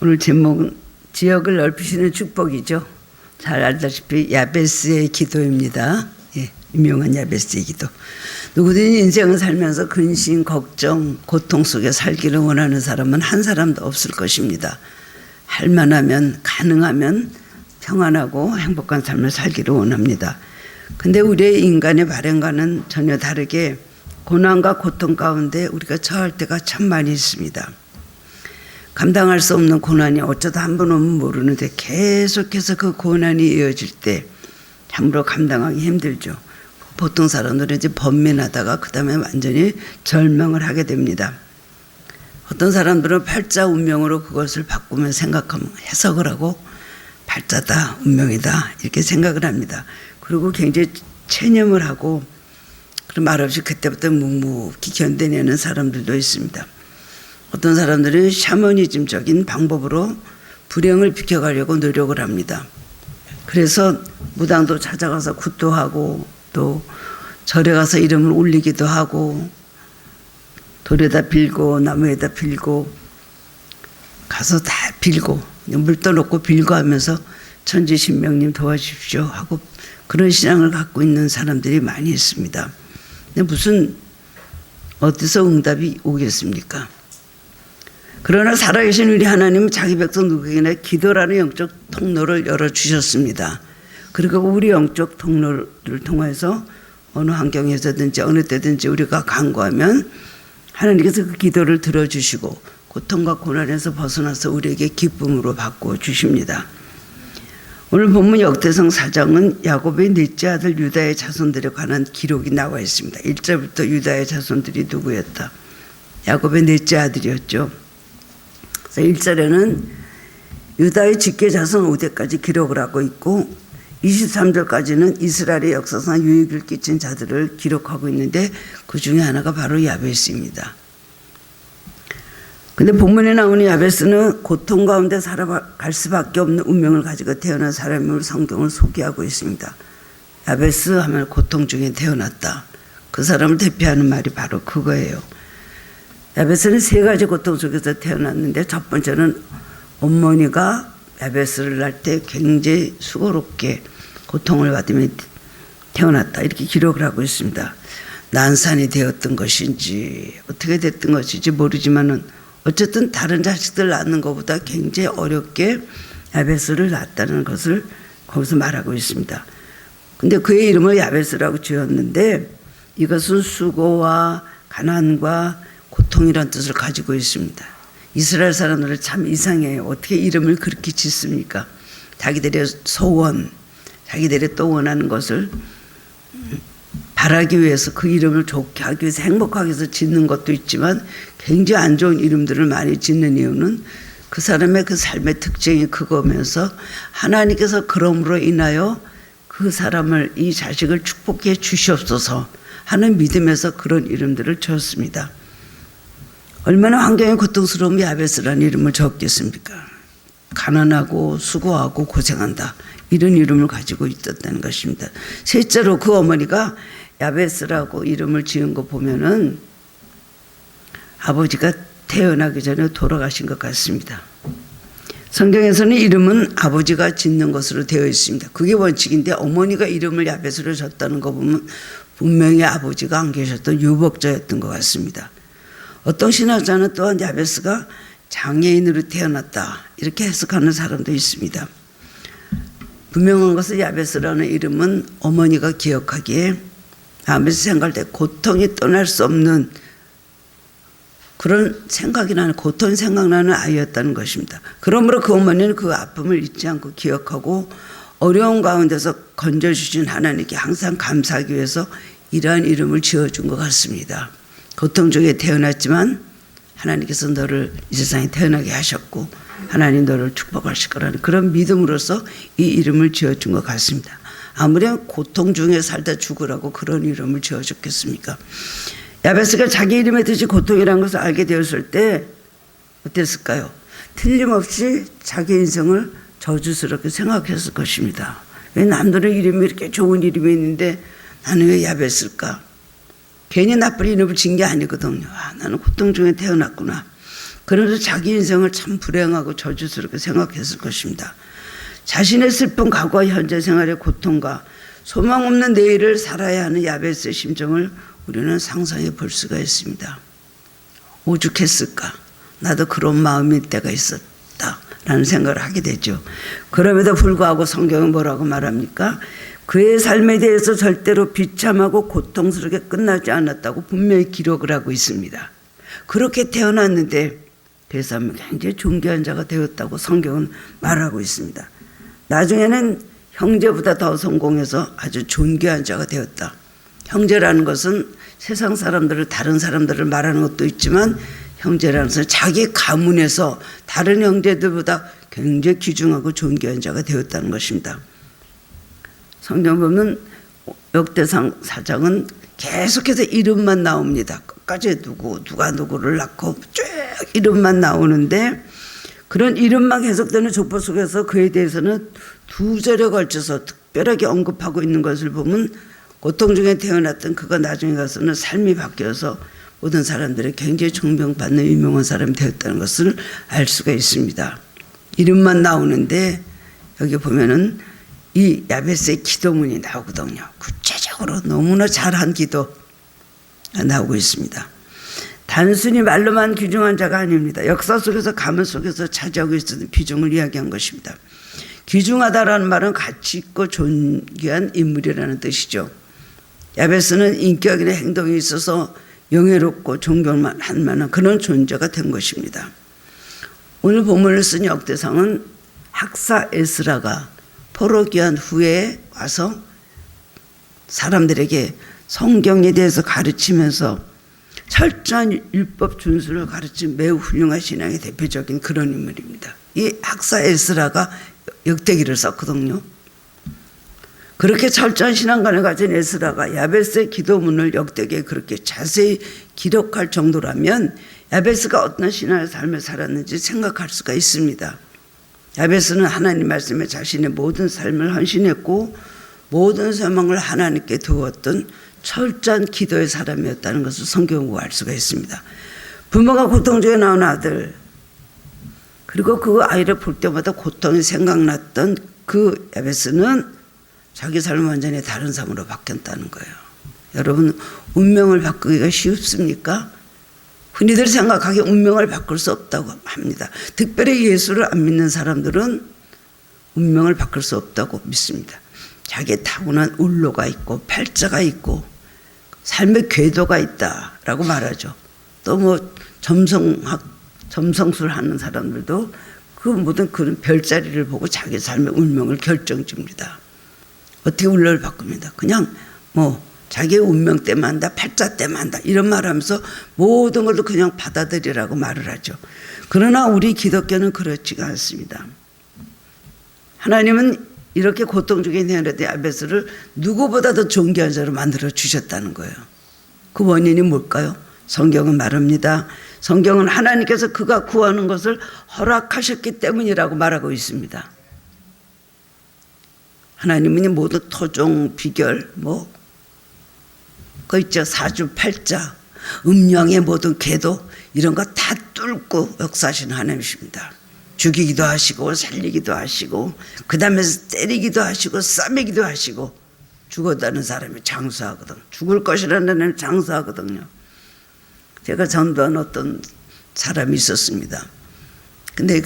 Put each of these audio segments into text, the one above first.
오늘 제목은 지역을 넓히시는 축복이죠. 잘 알다시피 야베스의 기도입니다. 예, 유명한 야베스의 기도. 누구든지 인생을 살면서 근심, 걱정, 고통 속에 살기를 원하는 사람은 한 사람도 없을 것입니다. 할 만하면, 가능하면 평안하고 행복한 삶을 살기를 원합니다. 근데 우리의 인간의 바램과는 전혀 다르게 고난과 고통 가운데 우리가 처할 때가 참 많이 있습니다. 감당할 수 없는 고난이 어쩌다 한 번 오면 모르는데 계속해서 그 고난이 이어질 때 참으로 감당하기 힘들죠. 보통 사람들은 이제 번민하다가 그 다음에 완전히 절망을 하게 됩니다. 어떤 사람들은 팔자 운명으로 그것을 바꾸면 생각하면 해석을 하고 팔자다, 운명이다 이렇게 생각을 합니다. 그리고 굉장히 체념을 하고 그런 말없이 그때부터 묵묵히 견뎌내는 사람들도 있습니다. 어떤 사람들은 샤머니즘적인 방법으로 불행을 비켜가려고 노력을 합니다. 그래서 무당도 찾아가서 굿도 하고 또 절에 가서 이름을 올리기도 하고 돌에다 빌고 나무에다 빌고 가서 다 빌고 물 떠놓고 빌고 하면서 천지신명님 도와주십시오 하고 그런 신앙을 갖고 있는 사람들이 많이 있습니다. 근데 무슨 어디서 응답이 오겠습니까? 그러나 살아계신 우리 하나님은 자기 백성 누구에게나 기도라는 영적 통로를 열어주셨습니다. 그리고 우리 영적 통로를 통해서 어느 환경에서든지 어느 때든지 우리가 간구하면 하나님께서 그 기도를 들어주시고 고통과 고난에서 벗어나서 우리에게 기쁨으로 바꾸어 주십니다. 오늘 본문 역대성 4장은 야곱의 넷째 아들 유다의 자손들에 관한 기록이 나와 있습니다. 1절부터 유다의 자손들이 누구였다? 야곱의 넷째 아들이었죠. 1절에는 유다의 직계 자손 5대까지 기록을 하고 있고 23절까지는 이스라엘의 역사상 유익을 끼친 자들을 기록하고 있는데 그 중에 하나가 바로 야베스입니다. 근데 본문에 나오는 야베스는 고통 가운데 살아갈 수밖에 없는 운명을 가지고 태어난 사람을 성경을 소개하고 있습니다. 야베스 하면 고통 중에 태어났다. 그 사람을 대표하는 말이 바로 그거예요. 야베스는 세 가지 고통 속에서 태어났는데 첫 번째는 어머니가 야베스를 낳을 때 굉장히 수고롭게 고통을 받으며 태어났다. 이렇게 기록을 하고 있습니다. 난산이 되었던 것인지 어떻게 됐던 것인지 모르지만은 어쨌든 다른 자식들 낳는 것보다 굉장히 어렵게 야베스를 낳았다는 것을 거기서 말하고 있습니다. 근데 그의 이름을 야베스라고 지었는데 이것은 수고와 가난과 고통이라는 뜻을 가지고 있습니다. 이스라엘 사람들은 참 이상해요. 어떻게 이름을 그렇게 짓습니까? 자기들의 소원, 자기들의 또 원하는 것을 바라기 위해서 그 이름을 좋게 하기 위해서 행복하기 위해서 짓는 것도 있지만 굉장히 안 좋은 이름들을 많이 짓는 이유는 그 사람의 그 삶의 특징이 그거면서 하나님께서 그럼으로 인하여 그 사람을 이 자식을 축복해 주시옵소서 하는 믿음에서 그런 이름들을 지었습니다. 얼마나 환경이 고통스러우면 야베스라는 이름을 적겠습니까? 가난하고 수고하고 고생한다. 이런 이름을 가지고 있었다는 것입니다. 실제로 그 어머니가 야베스라고 이름을 지은 거 보면은 아버지가 태어나기 전에 돌아가신 것 같습니다. 성경에서는 이름은 아버지가 짓는 것으로 되어 있습니다. 그게 원칙인데 어머니가 이름을 야베스로 졌다는 거 보면 분명히 아버지가 안 계셨던 유복자였던 것 같습니다. 어떤 신학자는 또한 야베스가 장애인으로 태어났다 이렇게 해석하는 사람도 있습니다. 분명한 것은 야베스라는 이름은 어머니가 기억하기에 하면서 생각할 때 고통이 떠날 수 없는 그런 생각이 나는 고통이 생각나는 아이였다는 것입니다. 그러므로 그 어머니는 그 아픔을 잊지 않고 기억하고 어려운 가운데서 건져주신 하나님께 항상 감사하기 위해서 이러한 이름을 지어준 것 같습니다. 고통 중에 태어났지만 하나님께서 너를 이 세상에 태어나게 하셨고 하나님 너를 축복하실 거라는 그런 믿음으로서 이 이름을 지어준 것 같습니다. 아무리 고통 중에 살다 죽으라고 그런 이름을 지어줬겠습니까? 야베스가 자기 이름의 뜻이 고통이라는 것을 알게 되었을 때 어땠을까요? 틀림없이 자기 인생을 저주스럽게 생각했을 것입니다. 왜 남들은 이름이 이렇게 좋은 이름이 있는데 나는 왜 야베스일까? 괜히 나쁜 이름을 진 게 아니거든요. 나는 고통 중에 태어났구나. 그러면서 자기 인생을 참 불행하고 저주스럽게 생각했을 것입니다. 자신의 슬픈 과거와 현재 생활의 고통과 소망 없는 내일을 살아야 하는 야베스의 심정을 우리는 상상해 볼 수가 있습니다. 오죽했을까? 나도 그런 마음일 때가 있었다라는 생각을 하게 되죠. 그럼에도 불구하고 성경은 뭐라고 말합니까? 그의 삶에 대해서 절대로 비참하고 고통스럽게 끝나지 않았다고 분명히 기록을 하고 있습니다. 그렇게 태어났는데 그 삶은 굉장히 존귀한 자가 되었다고 성경은 말하고 있습니다. 나중에는 형제보다 더 성공해서 아주 존귀한 자가 되었다. 형제라는 것은 세상 사람들을 다른 사람들을 말하는 것도 있지만 형제라는 것은 자기 가문에서 다른 형제들보다 굉장히 귀중하고 존귀한 자가 되었다는 것입니다. 성경 보면 역대상 4장은 계속해서 이름만 나옵니다. 끝까지 누가 누구를 낳고 쭉 이름만 나오는데 그런 이름만 계속되는 족보 속에서 그에 대해서는 2절에 걸쳐서 특별하게 언급하고 있는 것을 보면 고통 중에 태어났던 그가 나중에 가서는 삶이 바뀌어서 모든 사람들이 굉장히 존경받는 유명한 사람이 되었다는 것을 알 수가 있습니다. 이름만 나오는데 여기 보면은 이 야베스의 기도문이 나오거든요. 구체적으로 너무나 잘한 기도가 나오고 있습니다. 단순히 말로만 귀중한 자가 아닙니다. 역사 속에서 가문 속에서 차지하고 있었던 비중을 이야기한 것입니다. 귀중하다라는 말은 가치 있고 존귀한 인물이라는 뜻이죠. 야베스는 인격이나 행동이 있어서 영예롭고 존경할 만한 그런 존재가 된 것입니다. 오늘 본문을 쓴 역대상은 학사 에스라가 포로 귀환 후에 와서 사람들에게 성경에 대해서 가르치면서 철저한 율법 준수를 가르친 매우 훌륭한 신앙의 대표적인 그런 인물입니다. 이 학사 에스라가 역대기를 썼거든요. 그렇게 철저한 신앙관을 가진 에스라가 야베스의 기도문을 역대기에 그렇게 자세히 기록할 정도라면 야베스가 어떤 신앙의 삶을 살았는지 생각할 수가 있습니다. 야베스는 하나님 말씀에 자신의 모든 삶을 헌신했고 모든 소망을 하나님께 두었던 철저한 기도의 사람이었다는 것을 성경을 보고 알 수가 있습니다. 부모가 고통 중에 낳은 아들, 그리고 그 아이를 볼 때마다 고통이 생각났던 그 야베스는 자기 삶을 완전히 다른 삶으로 바뀌었다는 거예요. 여러분, 운명을 바꾸기가 쉽습니까? 흔히들 생각하기에 운명을 바꿀 수 없다고 합니다. 특별히 예수를 안 믿는 사람들은 운명을 바꿀 수 없다고 믿습니다. 자기의 타고난 울로가 있고 팔자가 있고 삶의 궤도가 있다라고 말하죠. 또 뭐 점성술 하는 사람들도 그 모든 그런 별자리를 보고 자기 삶의 운명을 결정짓니다. 어떻게 운명을 바꿉니다. 그냥 뭐 자기의 운명 때문에 한다, 팔자 때문에 한다 이런 말하면서 모든 것도 그냥 받아들이라고 말을 하죠. 그러나 우리 기독교는 그렇지가 않습니다. 하나님은 이렇게 고통 중에 내어냈던 야베스를 누구보다도 존귀한 자로 만들어 주셨다는 거예요. 그 원인이 뭘까요? 성경은 말합니다. 성경은 하나님께서 그가 구하는 것을 허락하셨기 때문이라고 말하고 있습니다. 하나님은 모든 토종, 비결, 그 있죠. 사주팔자, 음령의 모든 궤도 이런 거 다 뚫고 역사하시는 하나님이십니다. 죽이기도 하시고 살리기도 하시고 그 다음에 때리기도 하시고 싸매기도 하시고 죽었다는 사람이 장수하거든. 죽을 것이라는 사람이 장수하거든요. 제가 전도한 어떤 사람이 있었습니다. 근데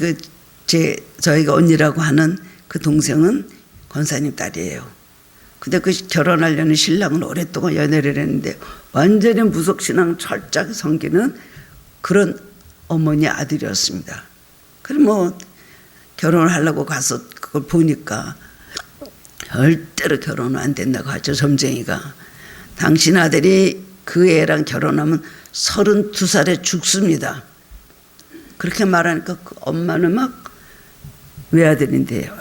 저희가 언니라고 하는 그 동생은 권사님 딸이에요. 근데 그 결혼하려는 신랑은 오랫동안 연애를 했는데 완전히 무속신앙 철저하게 섬기는 그런 어머니 아들이었습니다. 그럼 결혼을 하려고 가서 그걸 보니까 절대로 결혼은 안 된다고 하죠. 점쟁이가. 당신 아들이 그 애랑 결혼하면 32살에 죽습니다. 그렇게 말하니까 그 엄마는 막 외아들인데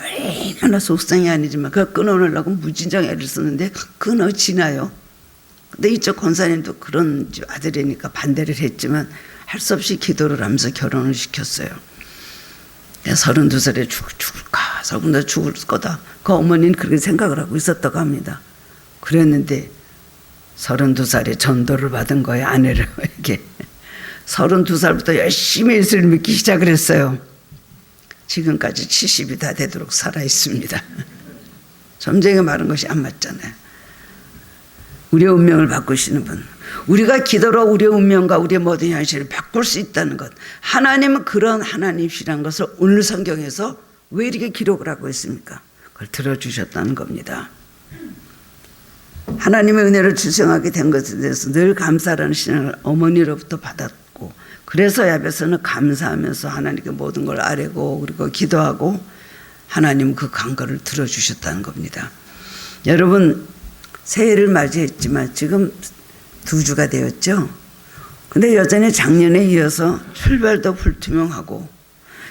얼마나 속상이 아니지만 그걸 끊어내려고 무진장 애를 쓰는데 끊어지나요? 근데 이쪽 권사님도 그런 아들이니까 반대를 했지만 할 수 없이 기도를 하면서 결혼을 시켰어요. 32살에 죽을까? 32살에 죽을 거다. 그 어머니는 그렇게 생각을 하고 있었다고 합니다. 그랬는데 32살에 전도를 받은 거예요. 아내를 이렇게 32살부터 열심히 예수를 믿기 시작을 했어요. 지금까지 70이 다 되도록 살아 있습니다. 점쟁이가 말한 것이 안 맞잖아요. 우리의 운명을 바꾸시는 분, 우리가 기도로 우리의 운명과 우리의 모든 현실을 바꿀 수 있다는 것, 하나님은 그런 하나님이시라는 것을 오늘 성경에서 왜 이렇게 기록을 하고 있습니까? 그걸 들어주셨다는 겁니다. 하나님의 은혜를 주성하게 된 것에 대해서 늘 감사라는 신앙을 어머니로부터 받았고, 그래서 야베스는 감사하면서 하나님께 모든 걸 아뢰고 그리고 기도하고 하나님 그 간구를 들어주셨다는 겁니다. 여러분, 새해를 맞이했지만 지금 2주가 되었죠. 근데 여전히 작년에 이어서 출발도 불투명하고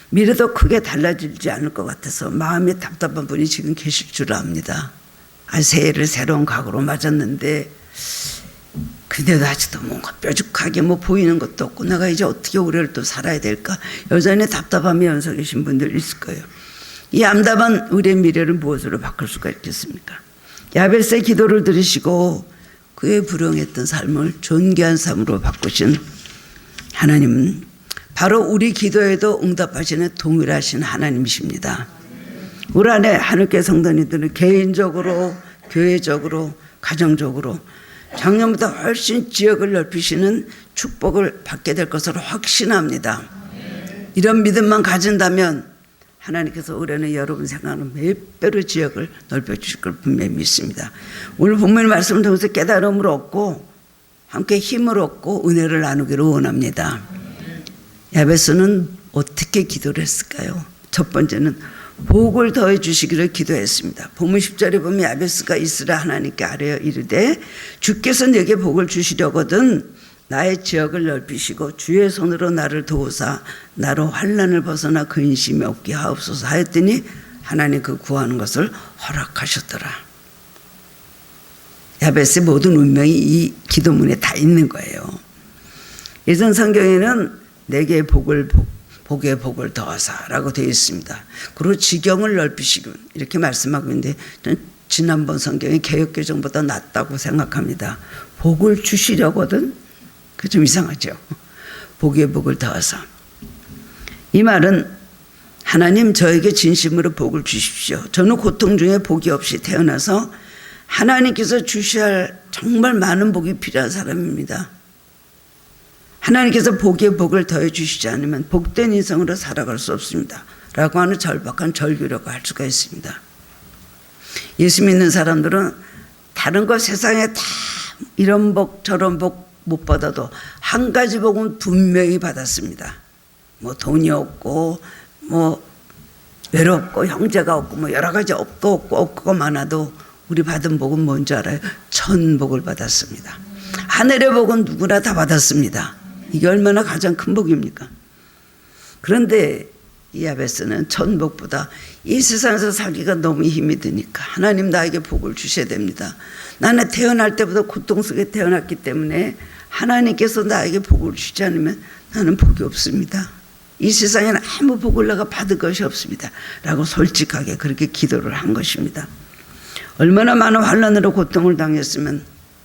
미래도 크게 달라지지 않을 것 같아서 마음이 답답한 분이 지금 계실 줄 압니다. 새해를 새로운 각오로 맞았는데 근데도 아직도 뭔가 뾰족하게 보이는 것도 없고 내가 이제 어떻게 올해를 또 살아야 될까, 여전히 답답함이 연속 계신 분들 있을 거예요. 이 암담한 우리의 미래를 무엇으로 바꿀 수가 있겠습니까? 야베스의 기도를 들으시고 그의 불행했던 삶을 존귀한 삶으로 바꾸신 하나님은 바로 우리 기도에도 응답하시는 동일하신 하나님이십니다. 우리 안에 하늘교회 성도님들은 개인적으로, 교회적으로, 가정적으로 작년보다 훨씬 지역을 넓히시는 축복을 받게 될 것으로 확신합니다. 이런 믿음만 가진다면 하나님께서 올해는 여러분 생각하는 몇 배로 지역을 넓혀주실 걸 분명히 믿습니다. 오늘 본문 말씀을 통해서 깨달음을 얻고 함께 힘을 얻고 은혜를 나누기를 원합니다. 야베스는 어떻게 기도를 했을까요? 첫 번째는 복을 더해 주시기를 기도했습니다. 본문 10절에 보면 야베스가 이스라엘 하나님께 아뢰어 이르되 주께서 내게 복을 주시려거든 나의 지역을 넓히시고 주의 손으로 나를 도우사 나로 환난을 벗어나 근심이 없게 하옵소서 하였더니 하나님 그 구하는 것을 허락하셨더라. 야베스의 모든 운명이 이 기도문에 다 있는 거예요. 예전 성경에는 내게 복에 복을 더하사라고 되어 있습니다. 그리고 지경을 넓히시고 이렇게 말씀하고 있는데 지난번 성경이 개역개정보다 낫다고 생각합니다. 복을 주시려거든. 그 좀 이상하죠. 복에 복을 더하사. 이 말은 하나님 저에게 진심으로 복을 주십시오. 저는 고통 중에 복이 없이 태어나서 하나님께서 주셔야 할 정말 많은 복이 필요한 사람입니다. 하나님께서 복에 복을 더해 주시지 않으면 복된 인생으로 살아갈 수 없습니다. 라고 하는 절박한 절규라고 할 수가 있습니다. 예수 믿는 사람들은 다른 거 세상에 다 이런 복 저런 복 못 받아도 한 가지 복은 분명히 받았습니다. 돈이 없고 외롭고 형제가 없고 여러 가지 없고 없고 많아도 우리 받은 복은 뭔지 알아요? 천복을 받았습니다. 하늘의 복은 누구나 다 받았습니다. 이게 얼마나 가장 큰 복입니까? 그런데 이 야베스는 천복보다 이 세상에서 살기가 너무 힘이 드니까 하나님 나에게 복을 주셔야 됩니다. 나는 태어날 때부터 고통 속에 태어났기 때문에 하나님께서 나에게 복을 주지 않으면 나는 복이 없습니다. 이 세상에는 아무 복을 내가 받을 것이 없습니다. 라고 솔직하게 그렇게 기도를 한 것입니다. 얼마나 많은 환난으로 고통을 당했으면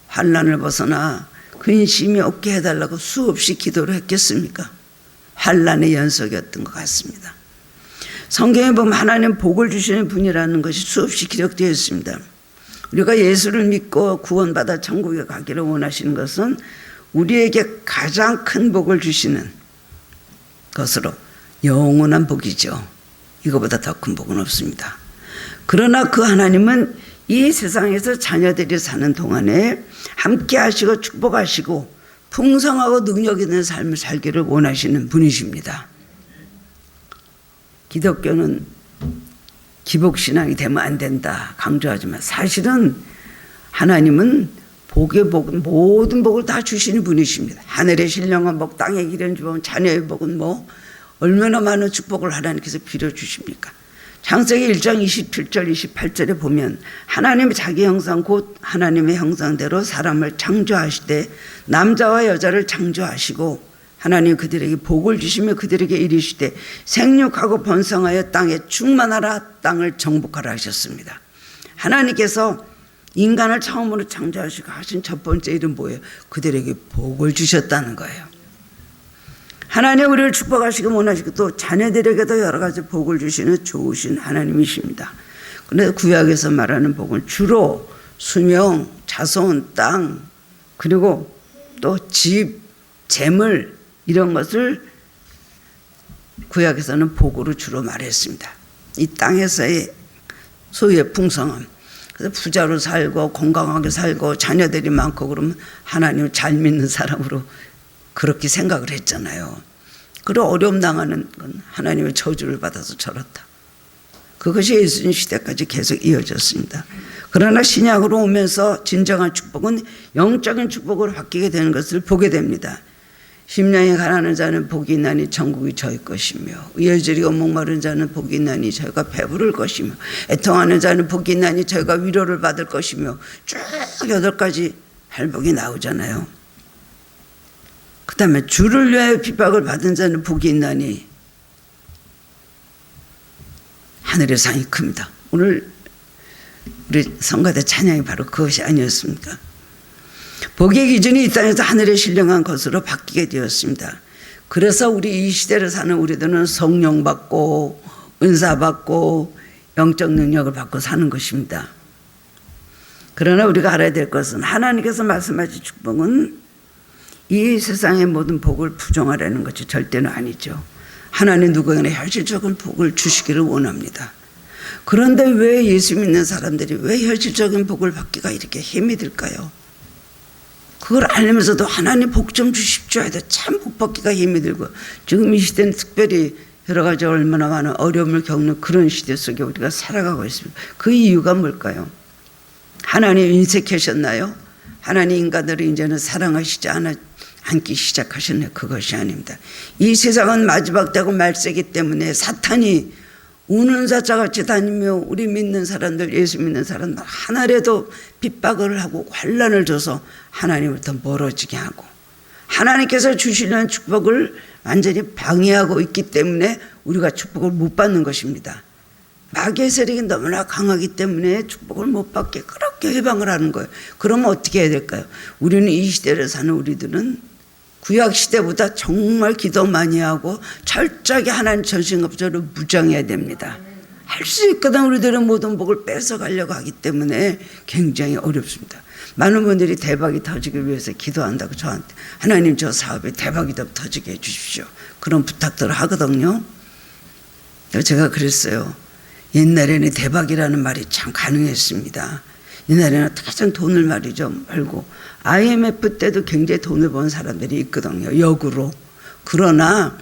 환난을 벗어나 근심이 없게 해달라고 수없이 기도를 했겠습니까? 환난의 연속이었던 것 같습니다. 성경에 보면 하나님 복을 주시는 분이라는 것이 수없이 기록되어 있습니다. 우리가 예수를 믿고 구원받아 천국에 가기를 원하시는 것은 우리에게 가장 큰 복을 주시는 것으로 영원한 복이죠. 이거보다 더 큰 복은 없습니다. 그러나 그 하나님은 이 세상에서 자녀들이 사는 동안에 함께 하시고 축복하시고 풍성하고 능력 있는 삶을 살기를 원하시는 분이십니다. 기독교는 기복신앙이 되면 안 된다 강조하지만 사실은 하나님은 복의 복은 모든 복을 다 주시는 분이십니다. 하늘의 신령한 복, 땅의 기름 주범, 자녀의 복은 얼마나 많은 축복을 하나님께서 빌어주십니까? 창세기 1장 27절 28절에 보면 하나님이 자기 형상 곧 하나님의 형상대로 사람을 창조하시되 남자와 여자를 창조하시고 하나님 그들에게 복을 주시며 그들에게 이르시되 생육하고 번성하여 땅에 충만하라 땅을 정복하라 하셨습니다. 하나님께서 인간을 처음으로 창조하시고 하신 첫 번째 일은 뭐예요? 그들에게 복을 주셨다는 거예요. 하나님 우리를 축복하시고 원하시고 또 자녀들에게도 여러 가지 복을 주시는 좋으신 하나님이십니다. 그런데 구약에서 말하는 복은 주로 수명, 자손, 땅, 그리고 또 집, 재물 이런 것을 구약에서는 복으로 주로 말했습니다. 이 땅에서의 소유의 풍성함. 그래서 부자로 살고 건강하게 살고 자녀들이 많고 그러면 하나님을 잘 믿는 사람으로 그렇게 생각을 했잖아요. 그리고 어려움 당하는 건 하나님의 저주를 받아서 저렇다. 그것이 예수님 시대까지 계속 이어졌습니다. 그러나 신약으로 오면서 진정한 축복은 영적인 축복으로 바뀌게 되는 것을 보게 됩니다. 심령이 가난한 자는 복이 있나니 천국이 저희 것이며 의여지리고 목마른 자는 복이 있나니 저희가 배부를 것이며 애통하는 자는 복이 있나니 저희가 위로를 받을 것이며 쭉 8가지 할복이 나오잖아요. 그 다음에 주를 위하여 핍박을 받은 자는 복이 있나니 하늘의 상이 큽니다. 오늘 우리 성가대 찬양이 바로 그것이 아니었습니까? 복의 기준이 이 땅에서 하늘에 신령한 것으로 바뀌게 되었습니다. 그래서 우리 이 시대를 사는 우리들은 성령 받고 은사 받고 영적 능력을 받고 사는 것입니다. 그러나 우리가 알아야 될 것은 하나님께서 말씀하신 축복은 이 세상의 모든 복을 부정하라는 것이 절대는 아니죠. 하나님 누구에게나 현실적인 복을 주시기를 원합니다. 그런데 왜 예수 믿는 사람들이 왜 현실적인 복을 받기가 이렇게 힘이 들까요? 그걸 알면서도 하나님 복 좀 주십시오 해도 참 복 받기가 힘이 들고 지금 이 시대는 특별히 여러 가지 얼마나 많은 어려움을 겪는 그런 시대 속에 우리가 살아가고 있습니다. 그 이유가 뭘까요? 하나님 인색하셨나요? 하나님 인간들을 이제는 사랑하시지 않기 시작하셨나요? 그것이 아닙니다. 이 세상은 마지막 때고 말세기 때문에 사탄이 우는 사자같이 다니며 우리 믿는 사람들, 예수 믿는 사람들 하나라도 핍박을 하고 환난을 줘서 하나님부터 멀어지게 하고 하나님께서 주시려는 축복을 완전히 방해하고 있기 때문에 우리가 축복을 못 받는 것입니다. 마귀의 세력이 너무나 강하기 때문에 축복을 못 받게 그렇게 해방을 하는 거예요. 그러면 어떻게 해야 될까요? 우리는 이 시대를 사는 우리들은 구약 시대보다 정말 기도 많이 하고 철저하게 하나님 전신갑주로 무장해야 됩니다. 할 수 있거든. 우리들은 모든 복을 뺏어가려고 하기 때문에 굉장히 어렵습니다. 많은 분들이 대박이 터지기 위해서 기도한다고 저한테 하나님 저 사업에 대박이 더 터지게 해주십시오. 그런 부탁들을 하거든요. 제가 그랬어요. 옛날에는 대박이라는 말이 참 가능했습니다. 옛날에는 가장 돈을 말이죠 말고 IMF 때도 굉장히 돈을 번 사람들이 있거든요. 역으로. 그러나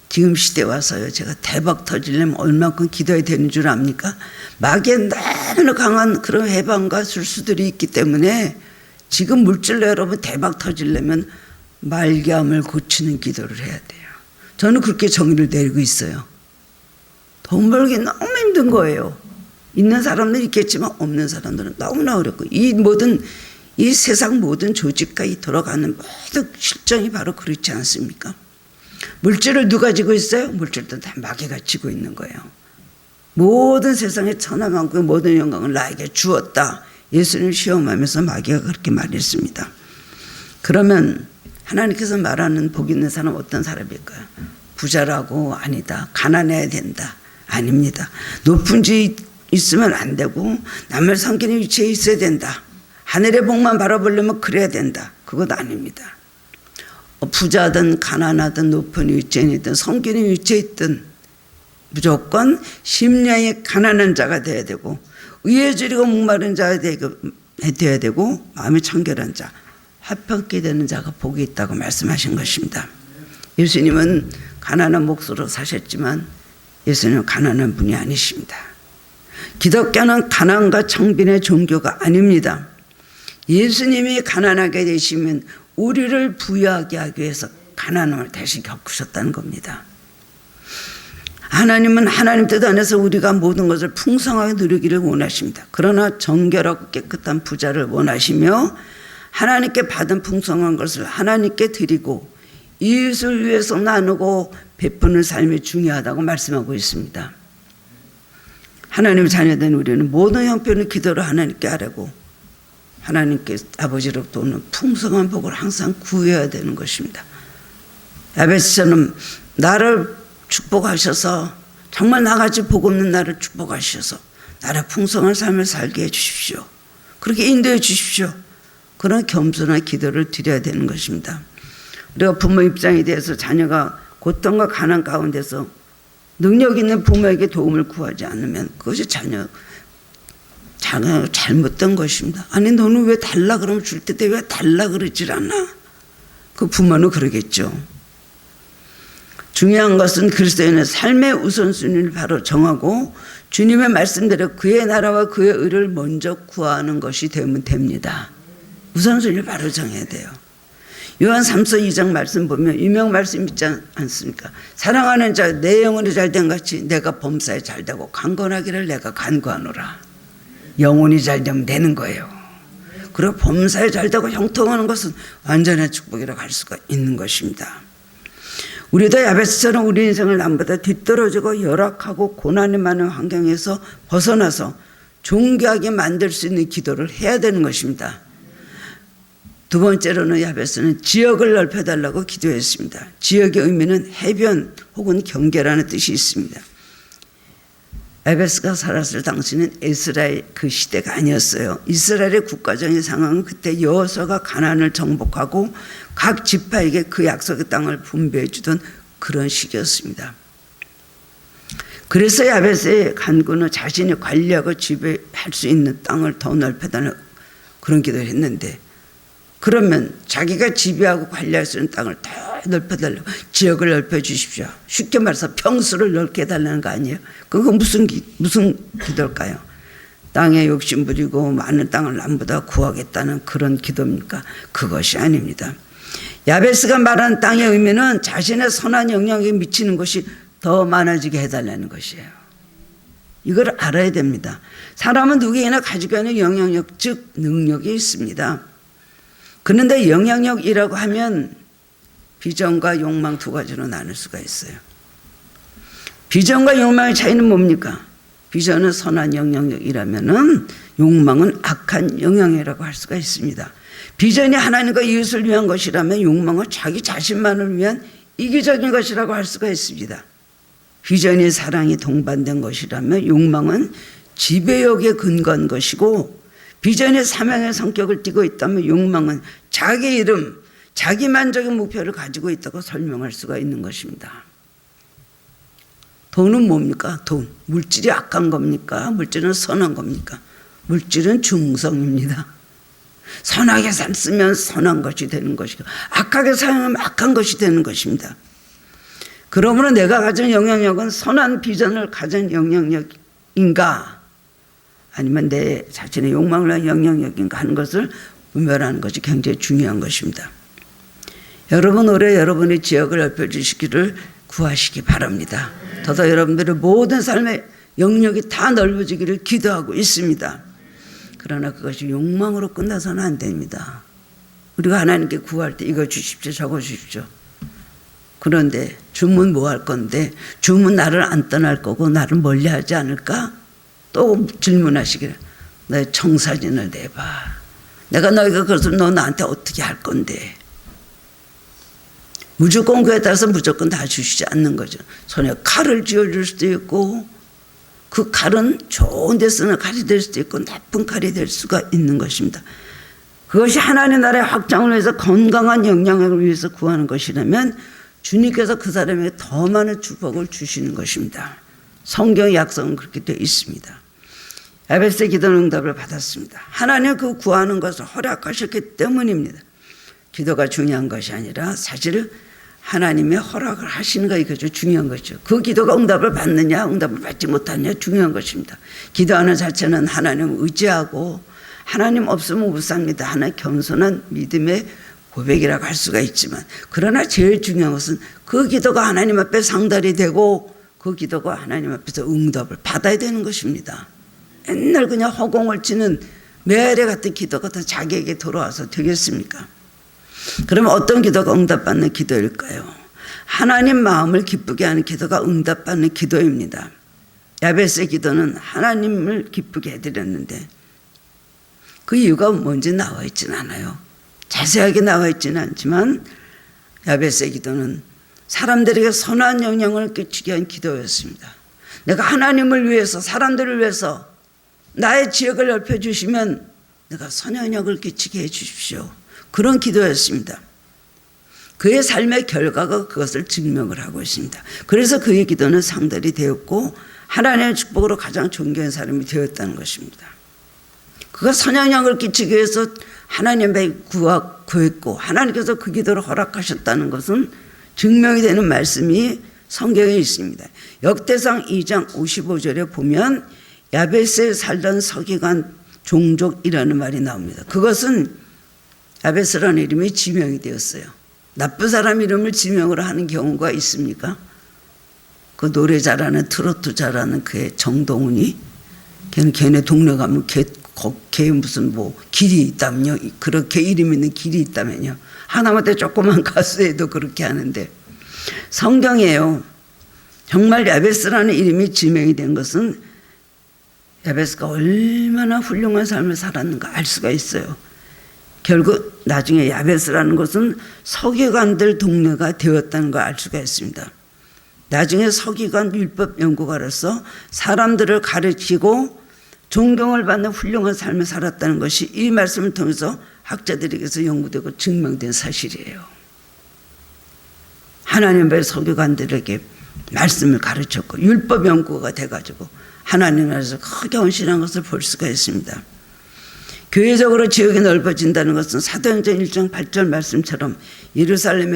지금 시대 와서요. 제가 대박 터지려면 얼만큼 기도해야 되는 줄 압니까? 마귀의 너무나 강한 그런 해방과 술수들이 있기 때문에 지금 물질로 여러분 대박 터지려면 말기암을 고치는 기도를 해야 돼요. 저는 그렇게 정의를 내리고 있어요. 돈 벌기 너무 힘든 거예요. 있는 사람들은 있겠지만 없는 사람들은 너무나 어렵고 이 세상 모든 조직과 이 돌아가는 모든 실정이 바로 그렇지 않습니까? 물질을 누가 지고 있어요? 물질도 다 마귀가 지고 있는 거예요. 모든 세상의 천하만국의 모든 영광을 나에게 주었다. 예수님 시험하면서 마귀가 그렇게 말했습니다. 그러면 하나님께서 말하는 복 있는 사람은 어떤 사람일까요? 부자라고 아니다. 가난해야 된다. 아닙니다. 높은 지 있으면 안 되고 남을 섬기는 위치에 있어야 된다. 하늘의 복만 바라보려면 그래야 된다. 그것 아닙니다. 부자든 가난하든 높은 위치에 있든 섬기는 위치에 있든 무조건 심령이 가난한 자가 되어야 되고 의에 목마른 자가 되어야 되고 마음이 청결한 자, 화평케 되는 자가 복이 있다고 말씀하신 것입니다. 예수님은 가난한 몫으로 사셨지만 예수님은 가난한 분이 아니십니다. 기독교는 가난과 청빈의 종교가 아닙니다. 예수님이 가난하게 되시면 우리를 부유하게 하기 위해서 가난함을 대신 겪으셨다는 겁니다. 하나님은 하나님 뜻 안에서 우리가 모든 것을 풍성하게 누리기를 원하십니다. 그러나 정결하고 깨끗한 부자를 원하시며 하나님께 받은 풍성한 것을 하나님께 드리고 이웃을 위해서 나누고 베푸는 삶이 중요하다고 말씀하고 있습니다. 하나님의 자녀된 우리는 모든 형편의 기도를 하나님께 하라고 하나님께 아버지로부터 오는 풍성한 복을 항상 구해야 되는 것입니다. 야베스처럼 나를 축복하셔서 정말 나같이 복 없는 나를 축복하셔서 나를 풍성한 삶을 살게 해주십시오. 그렇게 인도해 주십시오. 그런 겸손한 기도를 드려야 되는 것입니다. 우리가 부모 입장에 대해서 자녀가 고통과 가난 가운데서 능력 있는 부모에게 도움을 구하지 않으면 그것이 자녀가 잘못된 것입니다. 아니 너는 왜 달라 그러면 줄 때 왜 달라 그러질 않아? 그 부모는 그러겠죠. 중요한 것은 그리스도인의 삶의 우선순위를 바로 정하고 주님의 말씀대로 그의 나라와 그의 의를 먼저 구하는 것이 되면 됩니다. 우선순위를 바로 정해야 돼요. 요한 3서 2장 말씀 보면 유명 말씀 있지 않습니까? 사랑하는 자 내 영혼이 잘된 같이 내가 범사에 잘되고 강건하기를 내가 간구하노라. 영혼이 잘되면 되는 거예요. 그리고 범사에 잘되고 형통하는 것은 완전한 축복이라고 할 수가 있는 것입니다. 우리도 야베스처럼 우리 인생을 남보다 뒤떨어지고 열악하고 고난이 많은 환경에서 벗어나서 존귀하게 만들 수 있는 기도를 해야 되는 것입니다. 두 번째로는 야베스는 지역을 넓혀달라고 기도했습니다. 지역의 의미는 해변 혹은 경계라는 뜻이 있습니다. 야베스가 살았을 당시는 이스라엘 그 시대가 아니었어요. 이스라엘의 국가적인 상황은 그때 여호수아가 가나안을 정복하고 각 지파에게 그 약속의 땅을 분배해 주던 그런 시기였습니다. 그래서 야베스의 간구는 자신이 관리하고 지배할 수 있는 땅을 더 넓혀달라는 그런 기도를 했는데, 그러면 자기가 지배하고 관리할 수 있는 땅을 더 넓혀달라고, 지역을 넓혀주십시오. 쉽게 말해서 평수를 넓게 해달라는 거 아니에요? 그거 무슨 기도일까요? 땅에 욕심 부리고 많은 땅을 남보다 구하겠다는 그런 기도입니까? 그것이 아닙니다. 야베스가 말한 땅의 의미는 자신의 선한 영향에 미치는 것이 더 많아지게 해달라는 것이에요. 이걸 알아야 됩니다. 사람은 누구에게나 가지고 있는 영향력, 즉 능력이 있습니다. 그런데 영향력이라고 하면 비전과 욕망 두 가지로 나눌 수가 있어요. 비전과 욕망의 차이는 뭡니까? 비전은 선한 영향력이라면은 욕망은 악한 영향이라고 할 수가 있습니다. 비전이 하나님과 이웃을 위한 것이라면 욕망은 자기 자신만을 위한 이기적인 것이라고 할 수가 있습니다. 비전이 사랑이 동반된 것이라면 욕망은 지배욕에 근거한 것이고, 비전이 사명의 성격을 띠고 있다면 욕망은 자기 이름, 자기 만족의 목표를 가지고 있다고 설명할 수가 있는 것입니다. 돈은 뭡니까? 돈. 물질이 악한 겁니까? 물질은 선한 겁니까? 물질은 중성입니다. 선하게 쓰면 선한 것이 되는 것이고, 악하게 사용하면 악한 것이 되는 것입니다. 그러므로 내가 가진 영향력은 선한 비전을 가진 영향력인가, 아니면 내 자신의 욕망을 위한 영향력인가 하는 것을 분별하는 것이 굉장히 중요한 것입니다. 여러분, 올해 여러분의 지역을 넓혀주시기를 구하시기 바랍니다. 더더 여러분들의 모든 삶의 영역이 다 넓어지기를 기도하고 있습니다. 그러나 그것이 욕망으로 끝나서는 안 됩니다. 우리가 하나님께 구할 때 이거 주십시오, 저거 주십시오. 그런데 주면 뭐 할 건데, 주면 나를 안 떠날 거고 나를 멀리하지 않을까? 또 질문하시기를, 내 청사진을 내봐. 내가 너희가 그래서 너 나한테 어떻게 할 건데. 무조건 그에 따라서 무조건 다 주시지 않는 거죠. 손에 칼을 쥐어줄 수도 있고, 그 칼은 좋은 데 쓰는 칼이 될 수도 있고 나쁜 칼이 될 수가 있는 것입니다. 그것이 하나님 나라의 확장을 위해서 건강한 영향력을 위해서 구하는 것이라면 주님께서 그 사람에게 더 많은 축복을 주시는 것입니다. 성경의 약속은 그렇게 되어 있습니다. 야베스의 기도는 응답을 받았습니다. 하나님 그 구하는 것을 허락하셨기 때문입니다. 기도가 중요한 것이 아니라 사실 하나님의 허락을 하시는 거, 이거죠. 중요한 거죠. 그 기도가 응답을 받느냐 응답을 받지 못하느냐 중요한 것입니다. 기도하는 자체는 하나님을 의지하고 하나님 없으면 못 삽니다. 하나님 겸손한 믿음의 고백이라고 할 수가 있지만, 그러나 제일 중요한 것은 그 기도가 하나님 앞에 상달이 되고 그 기도가 하나님 앞에서 응답을 받아야 되는 것입니다. 맨날 그냥 허공을 치는 매래 같은 기도가 다 자기에게 돌아와서 되겠습니까? 그러면 어떤 기도가 응답받는 기도일까요? 하나님 마음을 기쁘게 하는 기도가 응답받는 기도입니다. 야베스의 기도는 하나님을 기쁘게 해드렸는데 그 이유가 뭔지 나와 있지는 않아요. 자세하게 나와 있지는 않지만 야베스의 기도는 사람들에게 선한 영향을 끼치게 한 기도였습니다. 내가 하나님을 위해서, 사람들을 위해서 나의 지역을 넓혀주시면 내가 선영역을 끼치게 해주십시오. 그런 기도였습니다. 그의 삶의 결과가 그것을 증명을 하고 있습니다. 그래서 그의 기도는 상달이 되었고 하나님의 축복으로 가장 존귀한 사람이 되었다는 것입니다. 그가 선영역을 끼치기 위해서 하나님의 구했고 하나님께서 그 기도를 허락하셨다는 것은 증명이 되는 말씀이 성경에 있습니다. 역대상 2장 55절에 보면 야베스에 살던 서기관 종족이라는 말이 나옵니다. 그것은 야베스라는 이름이 지명이 되었어요. 나쁜 사람 이름을 지명으로 하는 경우가 있습니까? 그 노래 잘하는 트로트 잘하는 그의 정동훈이 걔네 동네 가면 걔 무슨 뭐 길이 있다면요. 그렇게 이름 있는 길이 있다면요. 하나마다 조그만 가수에도 그렇게 하는데 성경이에요. 정말 야베스라는 이름이 지명이 된 것은 야베스가 얼마나 훌륭한 삶을 살았는가 알 수가 있어요. 결국 나중에 야베스라는 것은 서기관들 동네가 되었다는 걸 알 수가 있습니다. 나중에 서기관 율법 연구가로서 사람들을 가르치고 존경을 받는 훌륭한 삶을 살았다는 것이 이 말씀을 통해서 학자들에게서 연구되고 증명된 사실이에요. 하나님의 서기관들에게 말씀을 가르쳤고 율법 연구가 돼가지고 하나님 나라에서 크게 헌신한 것을 볼 수가 있습니다. 교회적으로 지역이 넓어진다는 것은 사도행전 1장 8절 말씀처럼 예루살렘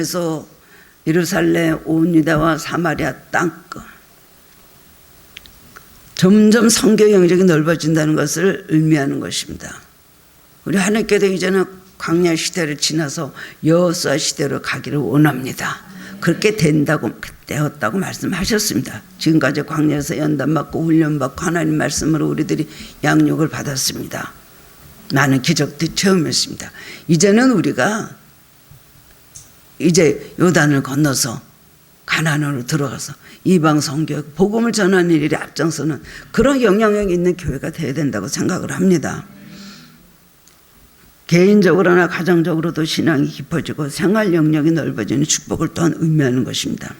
온 유다와 사마리아 땅끝 점점 성교 영역이 넓어진다는 것을 의미하는 것입니다. 우리 하나님께도 이제는 광야 시대를 지나서 여호수아 시대로 가기를 원합니다. 그렇게 되었다고 말씀하셨습니다. 지금까지 광야에서 연단받고 훈련받고 하나님 말씀으로 우리들이 양육을 받았습니다. 많은 기적도 체험했습니다. 이제는 우리가 이제 요단을 건너서 가나안으로 들어가서 이방 선교 복음을 전하는 일에 앞장서는 그런 영향력 있는 교회가 되어야 된다고 생각을 합니다. 개인적으로나 가정적으로도 신앙이 깊어지고 생활 영역이 넓어지는 축복을 또한 의미하는 것입니다.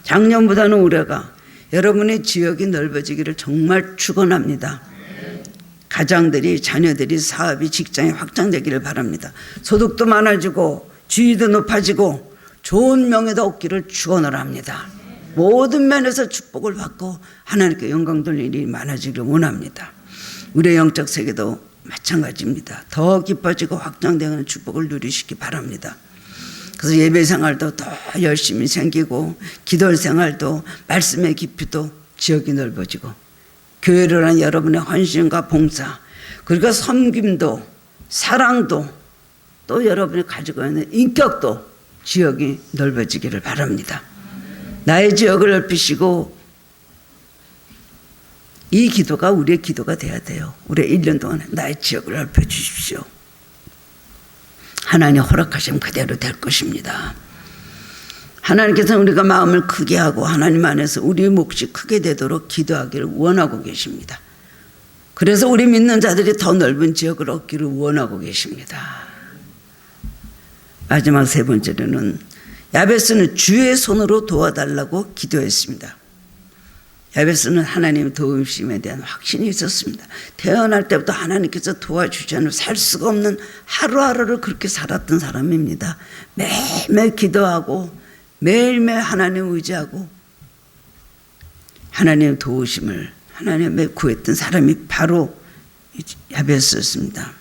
작년보다는 올해가 여러분의 지역이 넓어지기를 정말 축원합니다. 가장들이, 자녀들이, 사업이, 직장이 확장되기를 바랍니다. 소득도 많아지고 지위도 높아지고 좋은 명예도 얻기를 축원을 합니다. 모든 면에서 축복을 받고 하나님께 영광 돌릴 일이 많아지기를 원합니다. 우리의 영적 세계도 마찬가지입니다. 더 깊어지고 확장되는 축복을 누리시기 바랍니다. 그래서 예배 생활도 더 열심히 생기고 기도 생활도 말씀의 깊이도 지역이 넓어지고 교회를 한 여러분의 헌신과 봉사 그리고 섬김도 사랑도 또 여러분이 가지고 있는 인격도 지역이 넓어지기를 바랍니다. 나의 지역을 넓히시고 이 기도가 우리의 기도가 돼야 돼요. 우리 1년 동안 나의 지역을 넓혀주십시오. 하나님 허락하시면 그대로 될 것입니다. 하나님께서는 우리가 마음을 크게 하고 하나님 안에서 우리의 몫이 크게 되도록 기도하기를 원하고 계십니다. 그래서 우리 믿는 자들이 더 넓은 지역을 얻기를 원하고 계십니다. 마지막 세 번째로는 야베스는 주의 손으로 도와달라고 기도했습니다. 야베스는 하나님의 도우심에 대한 확신이 있었습니다. 태어날 때부터 하나님께서 도와주지 않으면 살 수가 없는 하루하루를 그렇게 살았던 사람입니다. 매일매일 기도하고 매일매일 하나님 의지하고 하나님의 도우심을 하나님의 구했던 사람이 바로 야베스였습니다.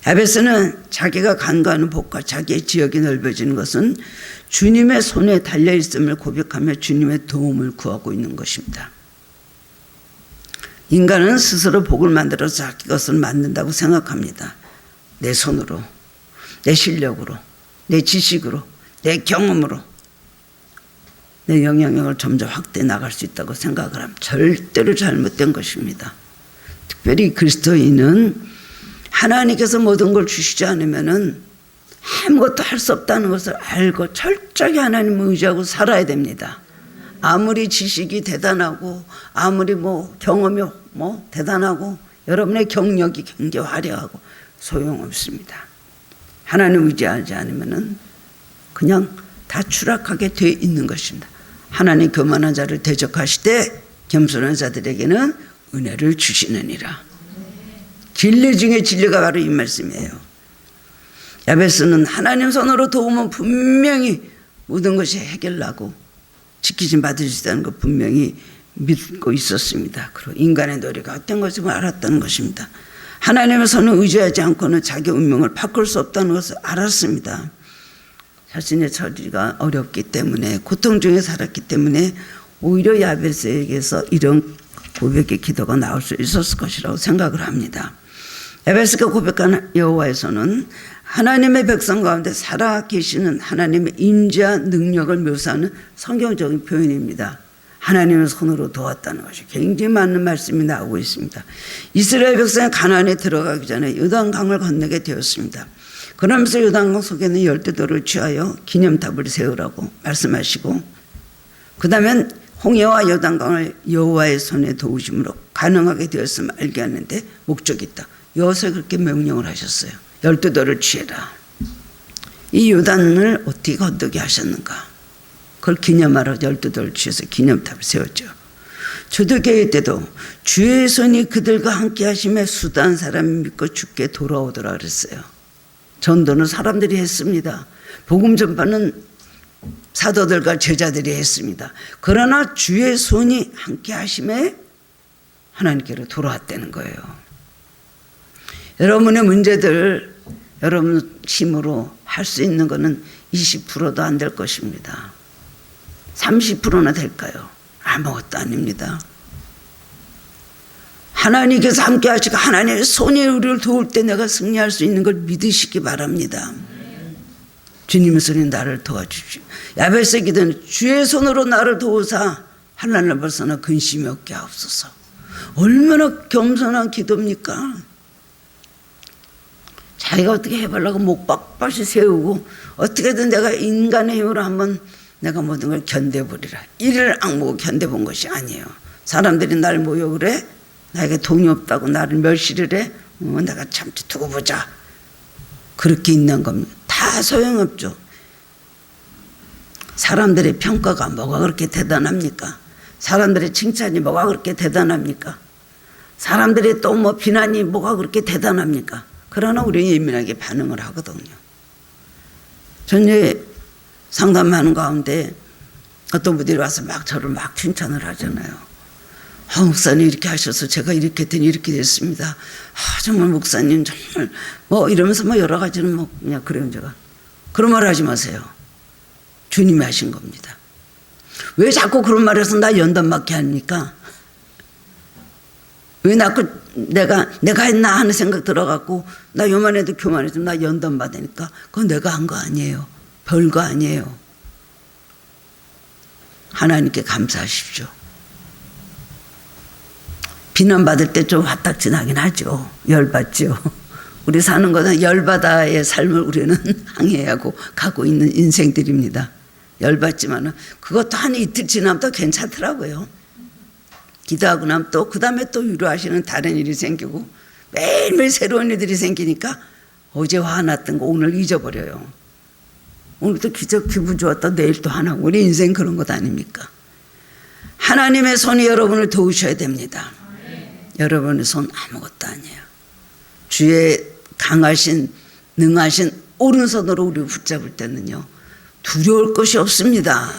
야베스는 자기가 간과하는 복과 자기의 지역이 넓어지는 것은 주님의 손에 달려있음을 고백하며 주님의 도움을 구하고 있는 것입니다. 인간은 스스로 복을 만들어서 자기 것을 만든다고 생각합니다. 내 손으로, 내 실력으로, 내 지식으로, 내 경험으로 내 영향력을 점점 확대해 나갈 수 있다고 생각을 하면 절대로 잘못된 것입니다. 특별히 그리스도인은 하나님께서 모든 걸 주시지 않으면 아무것도 할 수 없다는 것을 알고 철저히 하나님을 의지하고 살아야 됩니다. 아무리 지식이 대단하고 아무리 경험이 대단하고 여러분의 경력이 굉장히 화려하고 소용없습니다. 하나님 의지하지 않으면 그냥 다 추락하게 돼 있는 것입니다. 하나님 교만한 자를 대적하시되 겸손한 자들에게는 은혜를 주시느니라. 진리 중에 진리가 바로 이 말씀이에요. 야베스는 하나님 손으로 도우면 분명히 모든 것이 해결나고 지키심 받을 수 있다는 것 분명히 믿고 있었습니다. 그리고 인간의 노력이 어떤 것을 알았다는 것입니다. 하나님의 손을 의지하지 않고는 자기 운명을 바꿀 수 없다는 것을 알았습니다. 자신의 처지가 어렵기 때문에 고통 중에 살았기 때문에 오히려 야베스에게서 이런 고백의 기도가 나올 수 있었을 것이라고 생각을 합니다. 야베스가 고백한 여호와의 손은 하나님의 백성 가운데 살아 계시는 하나님의 인지와 능력을 묘사하는 성경적인 표현입니다. 하나님의 손으로 도왔다는 것이 굉장히 맞는 말씀이 나오고 있습니다. 이스라엘 백성이 가나안에 들어가기 전에 요단강을 건너게 되었습니다. 그러면서 요단강 속에는 열두돌을 취하여 기념탑을 세우라고 말씀하시고 그 다음에 홍해와 요단강을 여호와의 손에 도우심으로 가능하게 되었음을 알게 하는데 목적이 있다. 여호수아에 그렇게 명령을 하셨어요. 열두돌을 취해라. 이 요단을 어떻게 건너게 하셨는가? 그걸 기념하러 열두돌을 취해서 기념탑을 세웠죠. 초대교회 때도 주의 손이 그들과 함께 하심에 수다한 사람이 믿고 주께 돌아오더라 그랬어요. 전도는 사람들이 했습니다. 복음 전파는 사도들과 제자들이 했습니다. 그러나 주의 손이 함께 하심에 하나님께로 돌아왔다는 거예요. 여러분의 문제들 여러분 힘으로 할 수 있는 것은 20%도 안 될 것입니다. 30%나 될까요? 아무것도 아닙니다. 하나님께서 함께 하시고 하나님의 손이 우리를 도울 때 내가 승리할 수 있는 걸 믿으시기 바랍니다. 주님의 손이 나를 도와주십시오. 야베스의 기도는 주의 손으로 나를 도우사 환난을 벗어나 근심이 없게 하옵소서. 얼마나 겸손한 기도입니까? 자기가 어떻게 해보려고 목 빡빡이 세우고 어떻게든 내가 인간의 힘으로 한번 내가 모든 걸 견뎌보리라. 이를 악보고 견뎌본 것이 아니에요. 사람들이 날 모욕을 해. 나에게 돈이 없다고 나를 멸시를 해. 내가 참지 두고 보자. 그렇게 있는 겁니다. 다 소용없죠. 사람들의 평가가 뭐가 그렇게 대단합니까? 사람들의 칭찬이 뭐가 그렇게 대단합니까? 사람들의 또 뭐 비난이 뭐가 그렇게 대단합니까? 그러나 우리는 예민하게 반응을 하거든요. 전에 상담하는 가운데 어떤 분들이 와서 막 저를 막 칭찬을 하잖아요. 목사님 이렇게 하셔서 제가 이렇게 했더니 이렇게 됐습니다. 정말 목사님 정말 뭐 이러면서 뭐 여러 가지는 뭐 그냥 그래요. 제가 그런 말 하지 마세요. 주님이 하신 겁니다. 왜 자꾸 그런 말해서 나 연단 맞게 합니까? 왜 자꾸 내가 했나 하는 생각 들어갖고 나 요만해도 교만해지면 나 연단 받으니까 그건 내가 한 거 아니에요. 별거 아니에요. 하나님께 감사하십시오. 비난받을 때 좀 화딱지 나긴 하죠. 열받죠. 우리 사는 것은 열받아의 삶을 우리는 항해하고 가고 있는 인생들입니다. 열받지만은 그것도 한 이틀 지나면 또 괜찮더라고요. 기도하고 나면 또 그 다음에 또 위로하시는 다른 일이 생기고 매일매일 새로운 일들이 생기니까 어제 화났던 거 오늘 잊어버려요. 오늘 또 기분 좋았다 내일 또 화나고 우리 인생 그런 것 아닙니까? 하나님의 손이 여러분을 도우셔야 됩니다. 여러분의 손 아무것도 아니에요. 주의 강하신 능하신 오른손으로 우리를 붙잡을 때는요 두려울 것이 없습니다.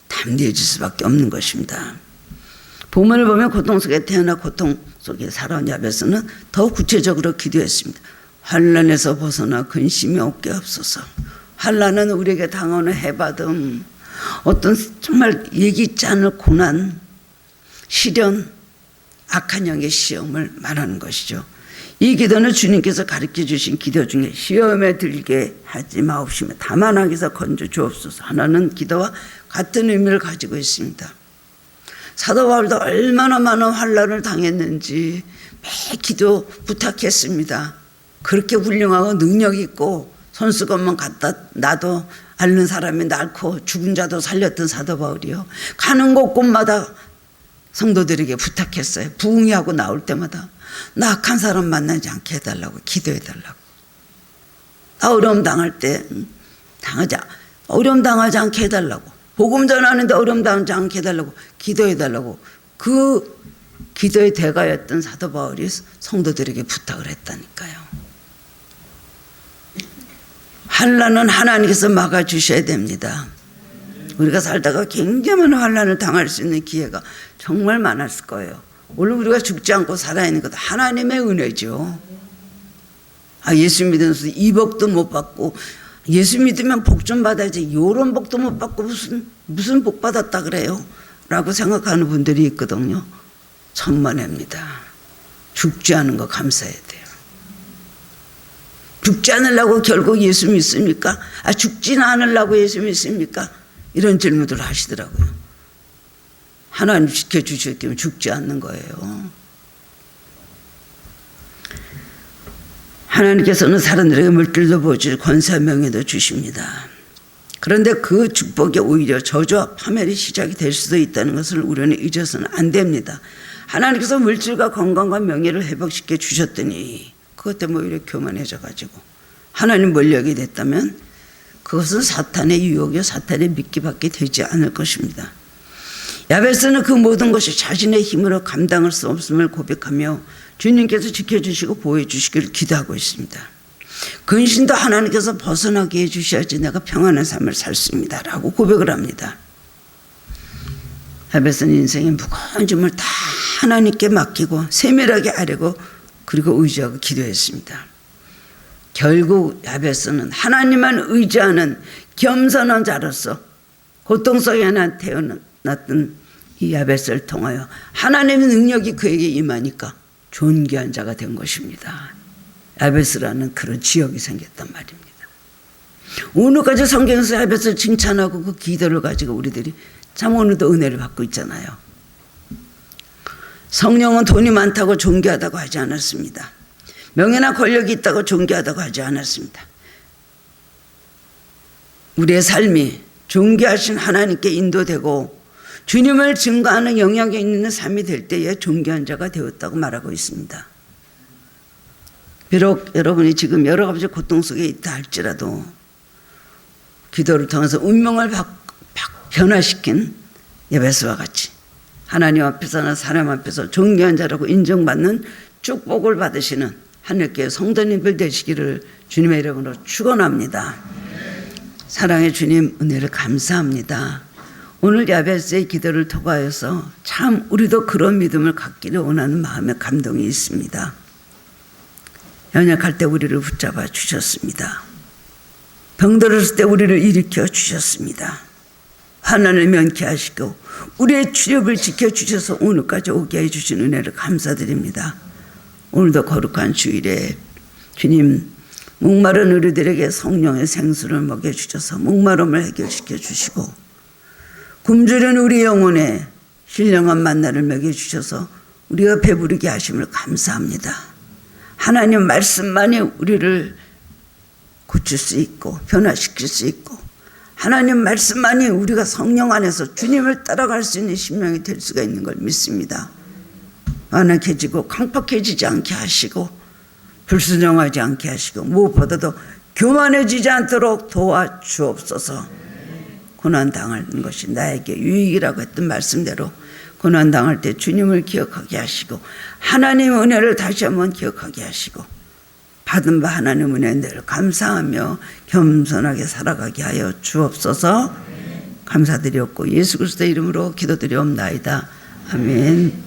담대해질 수밖에 없는 것입니다. 본문을 보면 고통 속에 태어나 고통 속에 살아온 야베스는 더 구체적으로 기도했습니다. 환난에서 벗어나 근심이 없게 하옵소서. 환난은 우리에게 당하는 해받음, 어떤 정말 예기치 않을 고난, 시련, 악한 영의 시험을 말하는 것이죠. 이 기도는 주님께서 가르쳐 주신 기도 중에 시험에 들게 하지 마옵시며 다만 악에서 건져 주옵소서 하나는 기도와 같은 의미를 가지고 있습니다. 사도 바울도 얼마나 많은 환난을 당했는지 매 기도 부탁했습니다. 그렇게 훌륭하고 능력 있고 손수건만 갖다 놔도 앓는 사람이 낫고 죽은 자도 살렸던 사도 바울이요. 가는 곳곳마다 성도들에게 부탁했어요. 부흥회하고 나올 때마다 나 악한 사람 만나지 않게 해달라고 기도해달라고. 나 어려움 당할 때 당하자 어려움 당하지 않게 해달라고, 복음 전하는데 어려움 당하지 않게 해달라고 기도해달라고 그 기도의 대가였던 사도 바울이 성도들에게 부탁을 했다니까요. 환난은 하나님께서 막아주셔야 됩니다. 우리가 살다가 굉장히 많은 환난을 당할 수 있는 기회가 정말 많았을 거예요. 물론 우리가 죽지 않고 살아있는 것도 하나님의 은혜죠. 예수 믿으면서 이 복도 못 받고, 예수 믿으면 복 좀 받아야지 이런 복도 못 받고 무슨 복 받았다 그래요? 라고 생각하는 분들이 있거든요. 천만에입니다. 죽지 않은 거 감사해야 돼요. 죽지 않으려고 결국 예수 믿습니까? 죽지는 않으려고 예수 믿습니까? 이런 질문들을 하시더라고요. 하나님 지켜주셨기 때문에 죽지 않는 거예요. 하나님께서는 사람들에게 물질도 보여주시고 권세와 명예도 주십니다. 그런데 그 축복이 오히려 저주와 파멸이 시작이 될 수도 있다는 것을 우리는 잊어서는 안 됩니다. 하나님께서 물질과 건강과 명예를 회복시켜 주셨더니 그것 때문에 오히려 교만해져 가지고 하나님 멀리하게 됐다면 그것은 사탄의 유혹이요 사탄의 미끼밖에 되지 않을 것입니다. 야베스는 그 모든 것이 자신의 힘으로 감당할 수 없음을 고백하며 주님께서 지켜주시고 보호해주시기를 기도하고 있습니다. 근신도 하나님께서 벗어나게 해주셔야지 내가 평안한 삶을 살 수 있습니다 라고 고백을 합니다. 야베스는 인생의 무거운 짐을 다 하나님께 맡기고 세밀하게 아뢰고 그리고 의지하고 기도했습니다. 결국 야베스는 하나님만 의지하는 겸손한 자로서 고통 속에 하나 태어났던 이 야베스를 통하여 하나님의 능력이 그에게 임하니까 존귀한 자가 된 것입니다. 야베스라는 그런 지역이 생겼단 말입니다. 오늘까지 성경에서 야베스를 칭찬하고 그 기도를 가지고 우리들이 참 오늘도 은혜를 받고 있잖아요. 성령은 돈이 많다고 존귀하다고 하지 않았습니다. 명예나 권력이 있다고 존귀하다고 하지 않았습니다. 우리의 삶이 존귀하신 하나님께 인도되고 주님을 증거하는 영향력 있는 삶이 될 때에 존귀한 자가 되었다고 말하고 있습니다. 비록 여러분이 지금 여러 가지 고통 속에 있다 할지라도 기도를 통해서 운명을 변화시킨 야베스와 같이 하나님 앞에서나 사람 앞에서 존귀한 자라고 인정받는 축복을 받으시는 하늘교회 성도님들 되시기를 주님의 이름으로 축원합니다. 사랑의 주님 은혜를 감사합니다. 오늘 야베스의 기도를 통하여서 참 우리도 그런 믿음을 갖기를 원하는 마음의 감동이 있습니다. 연약할 때 우리를 붙잡아 주셨습니다. 병들었을 때 우리를 일으켜 주셨습니다. 환난을 면케하시고 우리의 출입을 지켜주셔서 오늘까지 오게 해주신 은혜를 감사드립니다. 오늘도 거룩한 주일에 주님 목마른 우리들에게 성령의 생수를 먹여주셔서 목마름을 해결시켜 주시고 굶주린 우리 영혼에 신령한 만나를 먹여주셔서 우리가 배부르게 하심을 감사합니다. 하나님 말씀만이 우리를 고칠 수 있고 변화시킬 수 있고 하나님 말씀만이 우리가 성령 안에서 주님을 따라갈 수 있는 심령이 될 수가 있는 걸 믿습니다. 완악해지고 강팍해지지 않게 하시고 불순종하지 않게 하시고 무엇보다도 교만해지지 않도록 도와주옵소서. 고난당하는 것이 나에게 유익이라고 했던 말씀대로 고난당할 때 주님을 기억하게 하시고 하나님의 은혜를 다시 한번 기억하게 하시고 받은 바 하나님 은혜에 늘 감사하며 겸손하게 살아가게 하여 주옵소서. 감사드렸고 예수 그리스도의 이름으로 기도드리옵나이다. 아멘.